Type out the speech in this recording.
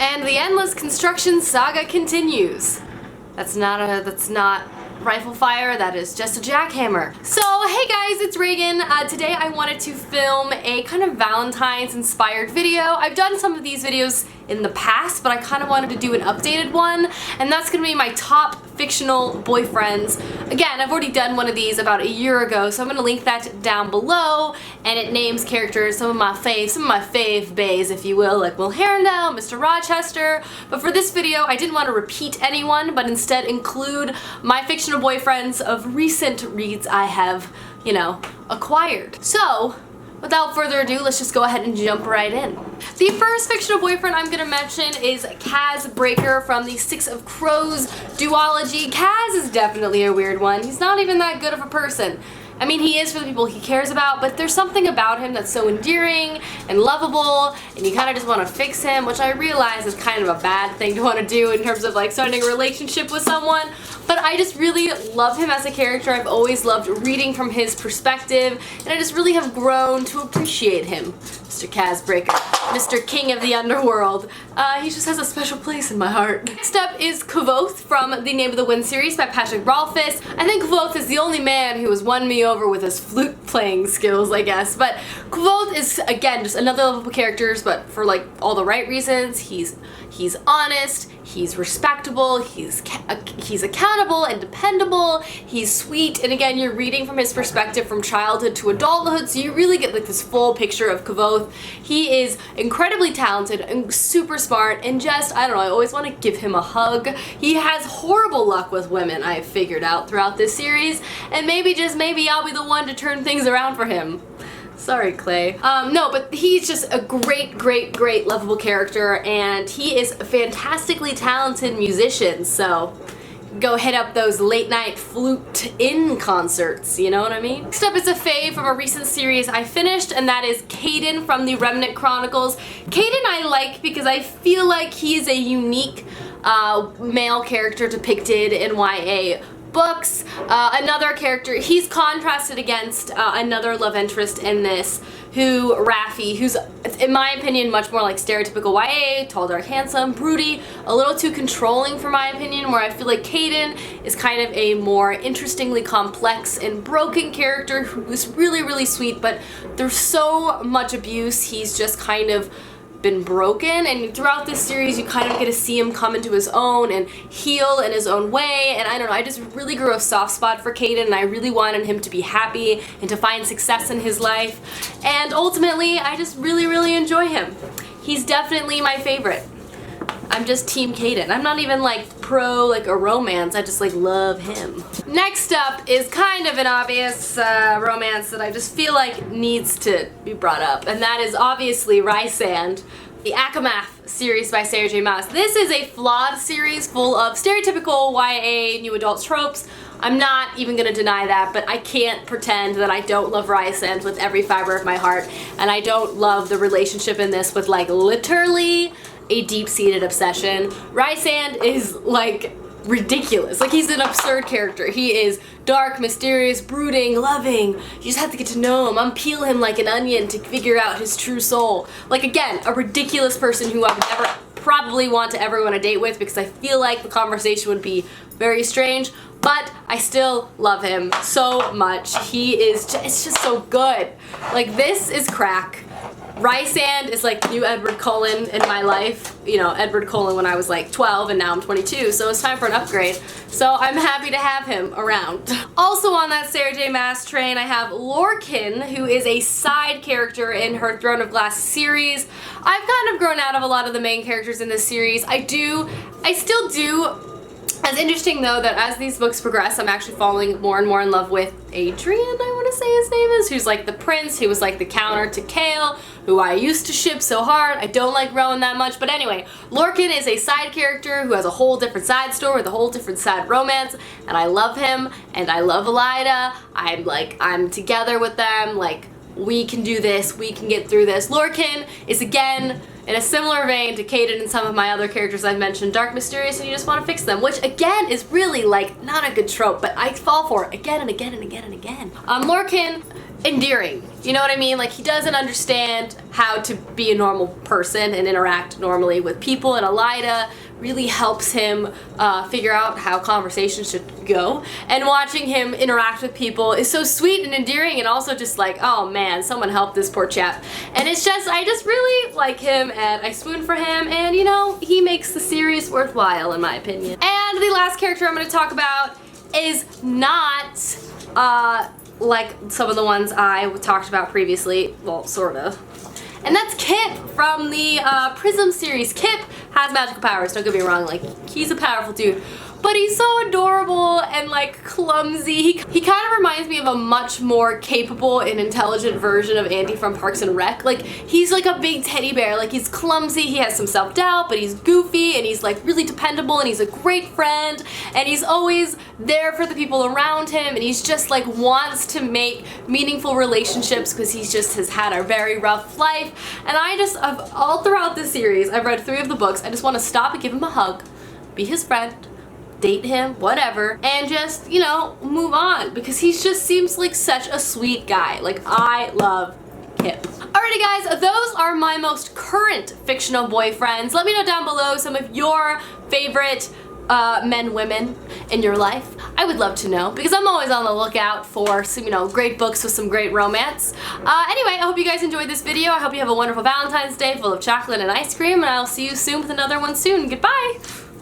And the endless construction saga continues. That's not rifle fire, that is just a jackhammer. So hey guys, it's Reagan. Today I wanted to film a kind of Valentine's inspired video. I've done some of these videos in the past, but I kind of wanted to do an updated one, and that's gonna be my top fictional boyfriends. Again, I've already done one of these about a year ago, so I'm gonna link that down below, and it names characters, some of my fave bays, if you will, like Will Herondale, Mr. Rochester. But for this video, I didn't want to repeat anyone, but instead include my fictional boyfriends of recent reads I have, acquired. So, without further ado, let's just go ahead and jump right in. The first fictional boyfriend I'm gonna mention is Kaz Breaker from the Six of Crows duology. Kaz is definitely a weird one. He's not even that good of a person. I mean, he is for the people he cares about, but there's something about him that's so endearing and lovable, and you kind of just want to fix him, which I realize is kind of a bad thing to want to do in terms of like starting a relationship with someone, but I just really love him as a character. I've always loved reading from his perspective, and I just really have grown to appreciate him. Mr. Kaz Breaker, Mr. King of the Underworld. He just has a special place in my heart. Next up is Caboose from the Name of the Wind series by Patrick Rolfes. I think Caboose is the only man who has won me over with his flute playing skills, I guess. But Caboose is, again, just another lovable character, but for like all the right reasons. He's honest, he's respectable, he's accountable and dependable, he's sweet, and again, you're reading from his perspective from childhood to adulthood, so you really get like this full picture of Caboose. He is incredibly talented and super smart, and just, I don't know, I always want to give him a hug. He has horrible luck with women, I've figured out throughout this series, and maybe, just maybe, I'll be the one to turn things around for him. Sorry, Clay. No, but he's just a great lovable character, and he is a fantastically talented musician, so go hit up those late night flute-in concerts, you know what I mean? Next up is a fave from a recent series I finished, and that is Caden from the Remnant Chronicles. Caden I like because I feel like he is a unique male character depicted in YA books. Another character, he's contrasted against another love interest in this, Raffi, who's, in my opinion, much more like stereotypical YA, tall, dark, handsome, broody, a little too controlling for my opinion, where I feel like Caden is kind of a more interestingly complex and broken character who is really sweet, but there's so much abuse, he's just kind of been broken, and throughout this series you kind of get to see him come into his own and heal in his own way, and I don't know, I just really grew a soft spot for Caden, and I really wanted him to be happy and to find success in his life, and ultimately I just really enjoy him. He's definitely my favorite. I'm just team Caden. I'm not even like pro like a romance, I just like love him. Next up is kind of an obvious romance that I just feel like needs to be brought up, and that is obviously Rysand, the Akamath series by Sarah J. Maas. This is a flawed series full of stereotypical YA new adult tropes. I'm not even gonna deny that, but I can't pretend that I don't love Rysand with every fiber of my heart, and I don't love the relationship in this with like literally a deep-seated obsession. Rysand is like ridiculous. Like, he's an absurd character. He is dark, mysterious, brooding, loving. You just have to get to know him, unpeel him like an onion to figure out his true soul. Like, again, a ridiculous person who I would never probably want to ever go on a date with, because I feel like the conversation would be very strange, but I still love him so much. He is just, it's just so good. Like, this is crack. Rysand is like new Edward Cullen in my life. You know, Edward Cullen when I was like 12 and now I'm 22, so it's time for an upgrade. So I'm happy to have him around. Also on that Sarah J. Maas train, I have Lorcan, who is a side character in her Throne of Glass series. I've kind of grown out of a lot of the main characters in this series. I still do. It's interesting though that as these books progress, I'm actually falling more and more in love with Adrian, I want to say his name is, who's like the prince, who was like the counter to Kale, who I used to ship so hard. I don't like Rowan that much, but anyway, Lorcan is a side character who has a whole different side story with a whole different side romance, and I love him, and I love Elida. I'm together with them, like, we can do this, we can get through this. Lorcan is, again, in a similar vein to Caden and some of my other characters I've mentioned, dark, mysterious, and you just want to fix them, which again is really like not a good trope, but I fall for it again and again and again and again. Lorcan endearing. You know what I mean? Like, he doesn't understand how to be a normal person and interact normally with people, and Elida really helps him figure out how conversations should go. And watching him interact with people is so sweet and endearing, and also just like, oh man, someone help this poor chap. And it's just, I just really like him, and I swoon for him, and you know, he makes the series worthwhile in my opinion. And the last character I'm going to talk about is not like some of the ones I talked about previously, well, sort of. And that's Kip from the Prism series. Kip has magical powers, don't get me wrong, like, he's a powerful dude. But he's so adorable and like clumsy. He kind of reminds me of a much more capable and intelligent version of Andy from Parks and Rec. Like, he's like a big teddy bear. Like, he's clumsy, he has some self-doubt, but he's goofy and he's like really dependable, and he's a great friend, and he's always there for the people around him, and he's just like wants to make meaningful relationships because he's just has had a very rough life. And I just, all throughout this series, I've read 3 of the books, I just want to stop and give him a hug, be his friend, date him, whatever, and just, you know, move on, because he just seems like such a sweet guy. Like, I love Kip. Alrighty guys, those are my most current fictional boyfriends. Let me know down below some of your favorite men, women in your life. I would love to know, because I'm always on the lookout for some, you know, great books with some great romance. Anyway, I hope you guys enjoyed this video. I hope you have a wonderful Valentine's Day full of chocolate and ice cream, and I'll see you soon with another one soon. Goodbye!